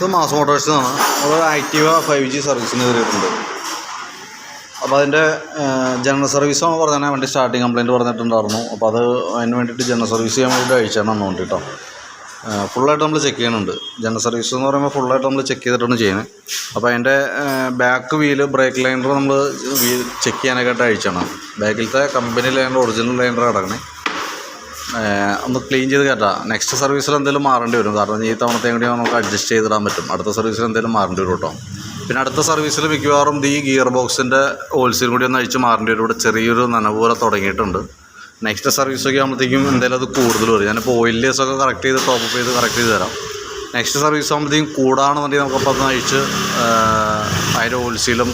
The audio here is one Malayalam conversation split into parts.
ഇത് മാസ് മോട്ടോഴ്സിനാണ്. ഒരു ആക്റ്റീവ 5G സർവീസിന് കയറിയിട്ടുണ്ട്. അപ്പോൾ അതിൻ്റെ ജനറൽ സർവീസാണ് പറഞ്ഞാൽ വണ്ടി സ്റ്റാർട്ടിങ് കംപ്ലയിൻറ്റ് പറഞ്ഞിട്ടുണ്ടായിരുന്നു. അപ്പോൾ അതിന് വേണ്ടിയിട്ട് ജനറൽ സർവീസ് ചെയ്യാൻ വേണ്ടിയിട്ട് അയച്ചാണ് അന്ന് കേട്ടോ. ഫുള്ളായിട്ട് നമ്മൾ ചെക്ക് ചെയ്യുന്നുണ്ട്. ജനറൽ സർവീസ് എന്ന് പറയുമ്പോൾ ഫുള്ളായിട്ട് നമ്മൾ ചെക്ക് ചെയ്തിട്ടാണ് ചെയ്യുന്നത്. അപ്പോൾ അതിൻ്റെ ബാക്ക് വീല് ബ്രേക്ക് ലൈനർ നമ്മൾ ചെക്ക് ചെയ്യാനൊക്കെ അയച്ചാണ്. ബാക്കിലത്തെ കമ്പനി ലൈനർ ഒറിജിനൽ ലൈനർ കിടക്കണേ ഒന്ന് ക്ലീൻ ചെയ്ത് കയറ്റാം. നെക്സ്റ്റ് സർവീസിൽ എന്തെങ്കിലും മാറേണ്ടി വരും. കാരണം ഈ തവണത്തെ കൂടി നമുക്ക് അഡ്ജസ്റ്റ് ചെയ്തിടാൻ പറ്റും. അടുത്ത സർവീസിൽ എന്തെങ്കിലും മാറേണ്ടി വരും കേട്ടോ. പിന്നെ അടുത്ത സർവീസിൽ മിക്കവാറും ഈ ഗിയർ ബോക്സിൻ്റെ ഓയിൽസിലും കൂടി ഒന്ന് അഴിച്ച് മാറേണ്ടി വരും. ഇവിടെ ചെറിയൊരു നനവ് പോലെ തുടങ്ങിയിട്ടുണ്ട്. നെക്സ്റ്റ് സർവീസൊക്കെ ആകുമ്പോഴത്തേക്കും എന്തായാലും അത് കൂടുതൽ വരും. ഞാനിപ്പോൾ ഓയിൽ ലേസൊക്കെ കറക്റ്റ് ചെയ്ത് ടോപ്പ് ചെയ്ത് കറക്റ്റ് ചെയ്ത് തരാം. നെക്സ്റ്റ് സർവീസ് ആകുമ്പോഴത്തേക്കും കൂടാണെന്നുണ്ടെങ്കിൽ നമുക്കപ്പോൾ ഒന്ന് അഴിച്ച് അതിൻ്റെ ഓയിൽസിലും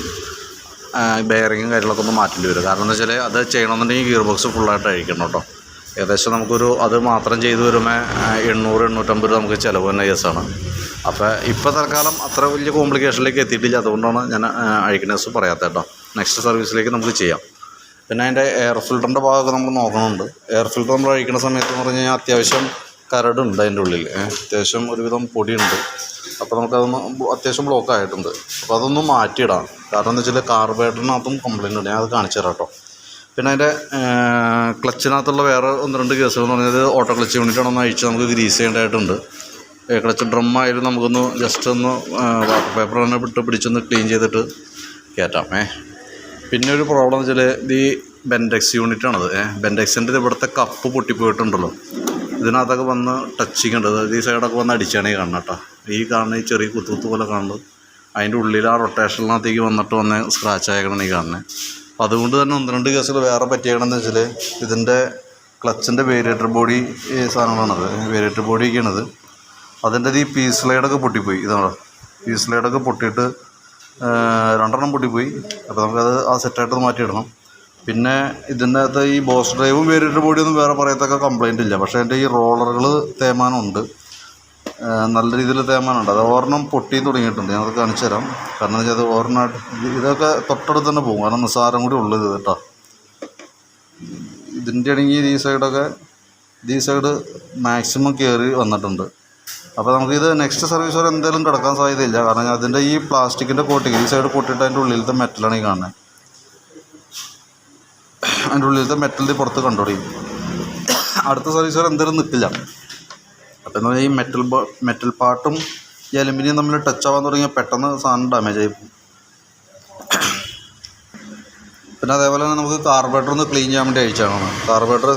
ബെയറിങ്ങും കാര്യങ്ങളൊക്കെ ഒന്ന് മാറ്റേണ്ടി വരും. കാരണം എന്താ വെച്ചാൽ അത് ചെയ്യണമെന്നുണ്ടെങ്കിൽ ഗിയർ ബോക്സ് ഫുള്ളായിട്ട് അഴിക്കണം കേട്ടോ. ഏകദേശം നമുക്കൊരു അത് മാത്രം ചെയ്ത് വരുമ്പോൾ 800-850 നമുക്ക് ചിലവ് തന്നെ കേസാണ്. അപ്പോൾ ഇപ്പോൾ തൽക്കാലം അത്ര വലിയ കോംപ്ലിക്കേഷനിലേക്ക് എത്തിയിട്ടില്ല. അതുകൊണ്ടാണ് ഞാൻ അഴിക്കണേഴ്സ് പറയാത്തത് കേട്ടോ. നെക്സ്റ്റ് സർവീസിലേക്ക് നമുക്ക് ചെയ്യാം. പിന്നെ അതിൻ്റെ എയർ ഫിൽറ്ററിൻ്റെ ഭാഗമൊക്കെ നമ്മൾ നോക്കണമുണ്ട്. എയർ ഫിൽറ്റർ നമ്മൾ അഴിക്കുന്ന സമയത്ത് എന്ന് പറഞ്ഞു കഴിഞ്ഞാൽ അത്യാവശ്യം കരടുണ്ട് അതിൻ്റെ ഉള്ളിൽ. അത്യാവശ്യം ഒരുവിധം പൊടിയുണ്ട്. അപ്പോൾ നമുക്കതൊന്ന് അത്യാവശ്യം ബ്ലോക്ക് ആയിട്ടുണ്ട്. അപ്പോൾ അതൊന്ന് മാറ്റിയിടാം. കാരണം എന്താ വെച്ചാൽ കാർബറേറ്ററിനകത്തും കംപ്ലയിൻ്റ് ഉണ്ട്. ഞാൻ അത് കാണിച്ചു തരാം കേട്ടോ. പിന്നെ അതിൻ്റെ ക്ലച്ചിനകത്തുള്ള വേറെ 1-2 കേസുകൾ എന്ന് പറഞ്ഞത് ഓട്ടോ ക്ലച്ച് യൂണിറ്റാണൊന്ന് അഴിച്ച് നമുക്ക് ഗ്രീസ് ചെയ്യേണ്ടതായിട്ടുണ്ട്. ക്ലച്ച് ഡ്രമ്മായാലും നമുക്കൊന്ന് ജസ്റ്റ് ഒന്ന് വാട്ടർ പേപ്പർ തന്നെ പിടിച്ചൊന്ന് ക്ലീൻ ചെയ്തിട്ട് കയറ്റാം. പിന്നെ ഒരു പ്രോബ്ലം എന്ന് വെച്ചാൽ ഈ ബെൻഡെക്സ് യൂണിറ്റാണത്. ബെൻഡെക്സിൻ്റെ ഇവിടുത്തെ കപ്പ് പൊട്ടിപ്പോയിട്ടുണ്ടല്ലോ. ഇതിനകത്തൊക്കെ വന്ന് ടച്ചിങ് ഉണ്ട്. അതായത് ഈ സൈഡൊക്കെ വന്ന് അടിച്ചാണ് ഈ കാണുന്നത് കേട്ടോ. ഈ കാണുന്ന ഈ ചെറിയ കുത്തുകുത്ത് പോലെ കാണുന്നത് അതിൻ്റെ ഉള്ളിൽ ആ റൊട്ടേഷനിനകത്തേക്ക് വന്നിട്ട് വന്ന് സ്ക്രാച്ച് ആയക്കണം ഈ കാണുന്നത്. അപ്പോൾ അതുകൊണ്ട് തന്നെ 1-2 കേസുകൾ വേറെ പറ്റിയേക്കണമെന്ന് വെച്ചാൽ ഇതിൻ്റെ ക്ലച്ചിൻ്റെ വേരിയേറ്റർ ബോഡി സാധനങ്ങളാണത്. വേരിയേറ്റർ ബോഡിയൊക്കെയാണത്. അതിൻ്റെ ഈ പീസ് ലൈഡൊക്കെ പൊട്ടിപ്പോയി. ഇതാണ് പീസ് ലൈഡൊക്കെ പൊട്ടിയിട്ട് 2 പൊട്ടിപ്പോയി. അപ്പോൾ നമുക്കത് ആ സെറ്റായിട്ട് മാറ്റിയിടണം. പിന്നെ ഇതിൻ്റെ അകത്ത് ഈ ബോസ് ഡ്രൈവും വേരിയേറ്റർ ബോഡിയൊന്നും വേറെ പറയത്തൊക്കെ കംപ്ലയിൻ്റ് ഇല്ല. പക്ഷേ എൻ്റെ ഈ റോളറുകൾ തേമാനമുണ്ട്. നല്ല രീതിയിൽ തേമാനമുണ്ട്. അത് ഒരെണ്ണം പൊട്ടി തുടങ്ങിയിട്ടുണ്ട്. ഞാനത് കാണിച്ചു തരാം. കാരണം എന്താ വെച്ചാൽ അത് ഒരെണ്ണമായിട്ട് ഇതൊക്കെ തൊട്ടടുത്ത് തന്നെ പോകും. കാരണം നിസ്സാരം കൂടി ഉള്ളത് കേട്ടോ. ഇതിൻ്റെ ആണെങ്കിൽ ഈ സൈഡ് മാക്സിമം കയറി വന്നിട്ടുണ്ട്. അപ്പോൾ നമുക്കിത് നെക്സ്റ്റ് സർവീസ് വരെ എന്തായാലും കിടക്കാൻ സാധ്യതയില്ല. കാരണം അതിൻ്റെ ഈ പ്ലാസ്റ്റിക്കിൻ്റെ കോട്ടിങ് ഈ സൈഡ് പൊട്ടിയിട്ട് അതിൻ്റെ ഉള്ളിലത്തെ മെറ്റലാണ് ഈ കാണുന്നത്. അതിൻ്റെ ഉള്ളിലത്തെ മെറ്റലിൻ്റെ പുറത്ത് കണ്ടുപിടിക്കും. അടുത്ത സർവീസ് വരെ എന്തായാലും നിൽക്കില്ല. അപ്പോൾ എന്ന് പറഞ്ഞാൽ ഈ മെറ്റൽ പാർട്ടും ഈ അലുമിനിയം തമ്മിൽ ടച്ച് ആവാൻ തുടങ്ങിയാൽ പെട്ടെന്ന് സാധനം ഡാമേജ് ആയി പോകും. പിന്നെ അതേപോലെ തന്നെ നമുക്ക് കാർബറേറ്റർ ഒന്ന് ക്ലീൻ ചെയ്യാൻ വേണ്ടി അയച്ചാണ്. കാർബറേറ്റർ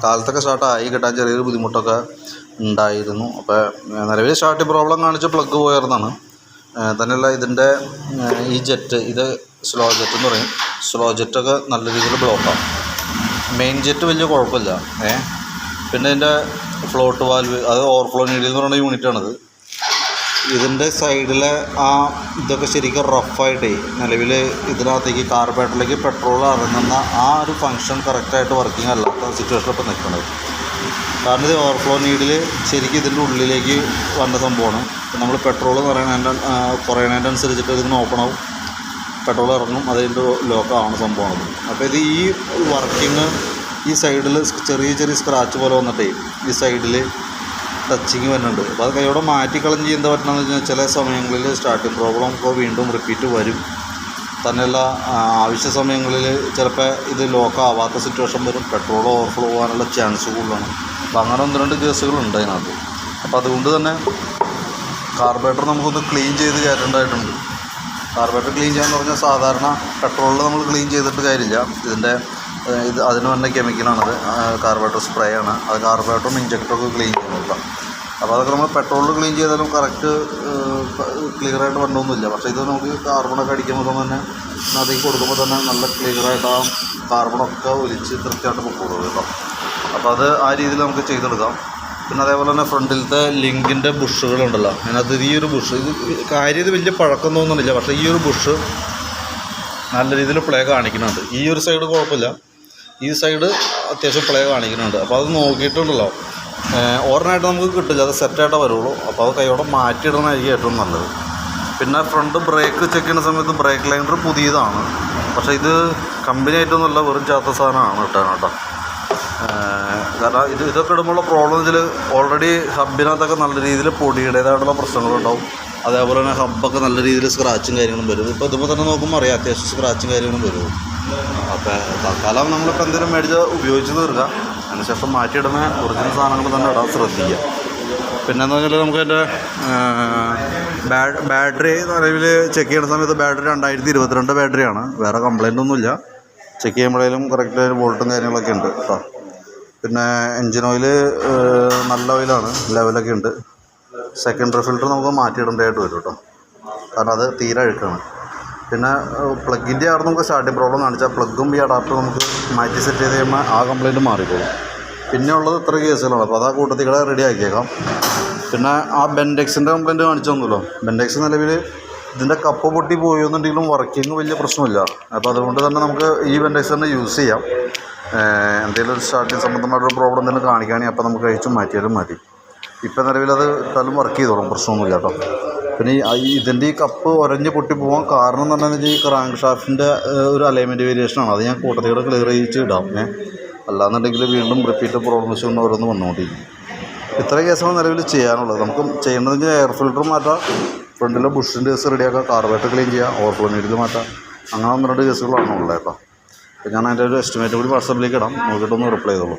കാലത്തൊക്കെ സ്റ്റാർട്ടായി കിട്ടാൻ ചെറിയൊരു ബുദ്ധിമുട്ടൊക്കെ ഉണ്ടായിരുന്നു. അപ്പോൾ നിലവിൽ സ്റ്റാർട്ടിങ് പ്രോബ്ലം കാണിച്ച് പ്ലഗ് പോയിരുന്നതാണ്. തന്നെയല്ല ഇതിൻ്റെ ഈ ജെറ്റ് ഇത് സ്ലോ ജെറ്റ് എന്ന് പറയും. സ്ലോ ജെറ്റൊക്കെ നല്ല രീതിയിൽ ബ്ലോക്കാണ്. മെയിൻ ജെറ്റ് വലിയ കുഴപ്പമില്ല. പിന്നെ ഇതിൻ്റെ ഫ്ലോട്ട് വാൽവ് അത് ഓവർഫ്ലോ നീഡിൽ എന്ന് പറയുന്ന യൂണിറ്റാണിത്. ഇതിൻ്റെ സൈഡിലെ ഇതൊക്കെ ശരിക്കും റഫായിട്ടേ നിലവിൽ ഇതിനകത്തേക്ക് കാർബറേറ്ററിലേക്ക് പെട്രോൾ ഇറങ്ങുന്ന ആ ഒരു ഫങ്ഷൻ കറക്റ്റായിട്ട് വർക്കിംഗ് അല്ലാത്ത സിറ്റുവേഷനിൽ ഇപ്പോൾ നിൽക്കുന്നത്. കാരണം ഇത് ഓവർഫ്ലോ നീഡിൽ ശരിക്കും ഇതിൻ്റെ ഉള്ളിലേക്ക് വന്ന സംഭവമാണ്. നമ്മൾ പെട്രോൾ കുറയണതിൻ്റെ അനുസരിച്ചിട്ട് ഇതിങ്ങനെ ഓപ്പൺ ആവും, പെട്രോൾ ഇറങ്ങും, അതിൻ്റെ ലോക്കാവുന്ന സംഭവമാണ്. അപ്പോൾ ഇത് ഈ വർക്കിങ് ഈ സൈഡിൽ ചെറിയ സ്ക്രാച്ച് പോലെ വന്നിട്ടേ ഈ സൈഡിൽ ടച്ചിങ് വരുന്നുണ്ട്. അപ്പോൾ അത് കൈയോടെ മാറ്റിക്കളഞ്ഞ് എന്താ പറ്റണമെന്ന് വെച്ചാൽ ചില സമയങ്ങളിൽ സ്റ്റാർട്ടിങ് പ്രോബ്ലം ഇപ്പോൾ വീണ്ടും റിപ്പീറ്റ് വരും. തന്നെയല്ല ആവശ്യ സമയങ്ങളിൽ ചിലപ്പോൾ ഇത് ലോക്കാവാത്ത സിറ്റുവേഷൻ വരും. പെട്രോൾ ഓവർഫ്ലോ പോകാനുള്ള ചാൻസ് കൂടുതലാണ്. അപ്പോൾ അങ്ങനെ 1-2 കേസുകളുണ്ട് അതിനകത്ത്. അപ്പോൾ അതുകൊണ്ട് തന്നെ കാർബറേറ്റർ നമുക്കൊന്ന് ക്ലീൻ ചെയ്ത് കയറ്റേണ്ടതായിട്ടുണ്ട്. കാർബറേറ്റർ ക്ലീൻ ചെയ്യാന്ന് പറഞ്ഞാൽ സാധാരണ പെട്രോളിൽ നമ്മൾ ക്ലീൻ ചെയ്തിട്ട് കാര്യമില്ല. അതിന് തന്നെ കെമിക്കലാണത്. കാർബറേറ്റർ സ്പ്രേ ആണ്. അത് കാർബറേറ്ററും ഇഞ്ചക്ടറൊക്കെ ക്ലീൻ ചെയ്യുന്നില്ല. അപ്പോൾ അതൊക്കെ നമ്മൾ പെട്രോളിൽ ക്ലീൻ ചെയ്താലും കറക്റ്റ് ക്ലിയറായിട്ട് വന്നൊന്നുമില്ല. പക്ഷേ ഇത് നമുക്ക് കാർബണൊക്കെ അടിക്കുമ്പോൾ തന്നെ അതിലേക്ക് കൊടുക്കുമ്പോൾ തന്നെ നല്ല ക്ലിയറായിട്ട് ആ കാർബണൊക്കെ ഒലിച്ച് കൃത്യമായിട്ട് പൊക്കോളൂ കേട്ടോ. അപ്പോൾ അത് ആ രീതിയിൽ നമുക്ക് ചെയ്തെടുക്കാം. പിന്നെ അതേപോലെ തന്നെ ഫ്രണ്ടിലത്തെ ലിങ്കിൻ്റെ ബുഷുകളുണ്ടല്ലോ, അതിനകത്ത് ഈ ഒരു ബുഷ് ഇത് വലിയ പഴക്കം തോന്നുന്നില്ല. പക്ഷേ ഈ ഒരു ബുഷ് നല്ല രീതിയിൽ പ്ലേ കാണിക്കുന്നുണ്ട്. ഈ ഒരു സൈഡ് കുഴപ്പമില്ല, ഈ സൈഡ് അത്യാവശ്യം പ്ലേ കാണിക്കുന്നുണ്ട്. അപ്പോൾ അത് നോക്കിയിട്ടുണ്ടല്ലോ ഓർണായിട്ട് നമുക്ക് കിട്ടില്ല, അത് സെറ്റായിട്ടേ വരുള്ളൂ. അപ്പോൾ അത് കൈയോടെ മാറ്റിയിടുന്നതായിരിക്കും ഏറ്റവും നല്ലത്. പിന്നെ ഫ്രണ്ട് ബ്രേക്ക് ചെക്ക് ചെയ്യുന്ന സമയത്ത് ബ്രേക്ക് ലൈനർ പുതിയതാണ്. പക്ഷേ ഇത് കമ്പനി ആയിട്ടൊന്നുമല്ല, വെറും ചാത്ത സാധനമാണ് ഇട്ടാണ് കേട്ടോ. കാരണം ഇതൊക്കെ ഇടുമ്പോഴുള്ള പ്രോബ്ലം വെച്ചാൽ ഓൾറെഡി ഹബിനകത്തൊക്കെ നല്ല രീതിയിൽ പൊടിയുടേതായിട്ടുള്ള പ്രശ്നങ്ങളുണ്ടാവും. അതേപോലെ തന്നെ ഹബ്ബൊക്കെ നല്ല രീതിയിൽ സ്ക്രാച്ചും കാര്യങ്ങളും വരും. ഇപ്പോൾ ഇതുമ്പോൾ തന്നെ നോക്കുമ്പോൾ അറിയാം അത്യാവശ്യം സ്ക്രാച്ചും കാര്യങ്ങളും വരും. അപ്പോൾ തൽക്കാലം നമ്മളിപ്പോൾ എന്തെങ്കിലും മേടിച്ച് ഉപയോഗിച്ച് തീർക്കുക, അതിനുശേഷം മാറ്റിയിടുന്ന ഒറിജിനൽ സാധനങ്ങൾ തന്നെ ഇടാൻ ശ്രദ്ധിക്കുക. പിന്നെയെന്ന് പറഞ്ഞാൽ നമുക്ക് എൻ്റെ ബാറ്ററി നിലവിൽ ചെക്ക് ചെയ്യുന്ന സമയത്ത് ബാറ്ററി 2022 ബാറ്ററിയാണ്. വേറെ കംപ്ലൈൻ്റ് ഒന്നുമില്ല. ചെക്ക് ചെയ്യുമ്പോഴേലും കറക്റ്റ് വോൾട്ടും കാര്യങ്ങളൊക്കെ ഉണ്ട് കേട്ടോ. പിന്നെ എൻജിൻ ഓയിൽ നല്ല ഓയിലാണ്, ലെവലൊക്കെ ഉണ്ട്. സെക്കൻഡറി ഫിൽറ്റർ നമുക്ക് മാറ്റിയിടേണ്ടതായിട്ട് വരും കേട്ടോ, കാരണം അത് തീരെ അഴുക്കാണ്. പിന്നെ പ്ലഗിൻ്റെ അവിടെ നമുക്ക് സ്റ്റാർട്ടിങ് പ്രോബ്ലം കാണിച്ചാൽ പ്ലഗും ഈ അഡാപ്റ്റർ നമുക്ക് മാറ്റി സെറ്റ് ചെയ്ത് കഴിയുമ്പോൾ ആ കംപ്ലൈൻറ്റ് മാറിക്കോളും. പിന്നെ ഉള്ളത് ഇത്ര കേസുകളാണ്, അപ്പോൾ അത് ആ കൂട്ടത്തിൽ കൂടെ റെഡി ആക്കിയേക്കാം. പിന്നെ ആ ബെൻഡെക്സിൻ്റെ കംപ്ലൈൻറ്റ് കാണിച്ചു തന്നല്ലോ. ബെൻഡെക്സ് നിലവിൽ ഇതിൻ്റെ കപ്പ് പൊട്ടി പോയെന്നുണ്ടെങ്കിലും വർക്കിംഗ് വലിയ പ്രശ്നമില്ല. അപ്പോൾ അതുകൊണ്ട് തന്നെ നമുക്ക് ഈ ബെൻഡെക്സ് തന്നെ യൂസ് ചെയ്യാം. എന്തെങ്കിലും ഒരു സ്റ്റാർട്ടിങ് സംബന്ധമായിട്ടൊരു പ്രോബ്ലം എന്തെങ്കിലും കാണിക്കുകയാണെങ്കിൽ അപ്പോൾ നമുക്ക് കഴിച്ചും മാറ്റിയാലും മതി. ഇപ്പം നിലവിലത് ഇട്ടാലും വർക്ക് ചെയ്തോളും, പ്രശ്നമൊന്നുമില്ല കേട്ടോ. പിന്നെ ഇതിൻ്റെ ഈ കപ്പ് ഉരഞ്ഞ് പൊട്ടി പോകാൻ കാരണം എന്ന് പറഞ്ഞാൽ ഈ ക്രാങ്ക് ഷാഫ്റ്റിൻ്റെ ഒരു അലൈൻമെൻറ്റ് വേരിയേഷനാണ്. അത് ഞാൻ കൂട്ടത്തിലൂടെ ക്ലിയർ ചെയ്യിച്ച് ഇടാം. അല്ലാന്നുണ്ടെങ്കിൽ വീണ്ടും റിപ്പീറ്റ് പ്രോബ്ലംസ് കൊണ്ട് ഓരോന്ന് വന്നുകൊണ്ടിരിക്കും. ഇത്ര കേസാണ് നിലവിൽ ചെയ്യാനുള്ളത്. നമുക്ക് ചെയ്യേണ്ടതെങ്കിൽ എയർ ഫിൽറ്റർ മാറ്റാം, ഫ്രണ്ടിലെ ബുഷിൻ്റെ കേസ് റെഡിയാക്കാം, കാർബറേറ്റർ ക്ലീൻ ചെയ്യാം, ഓവർഫ്ലോ നീഡിൽ മാറ്റാം. അങ്ങനെ 1-2 കേസുകളാണ് ഉള്ളത് കേട്ടോ. അപ്പോൾ ഞാൻ അതിൻ്റെ ഒരു എസ്റ്റിമേറ്റ് കൂടി വാട്സാപ്പിലേക്ക് ഇടാം, നോക്കിയിട്ടൊന്ന് റിപ്ലൈ ചെയ്തോളൂ.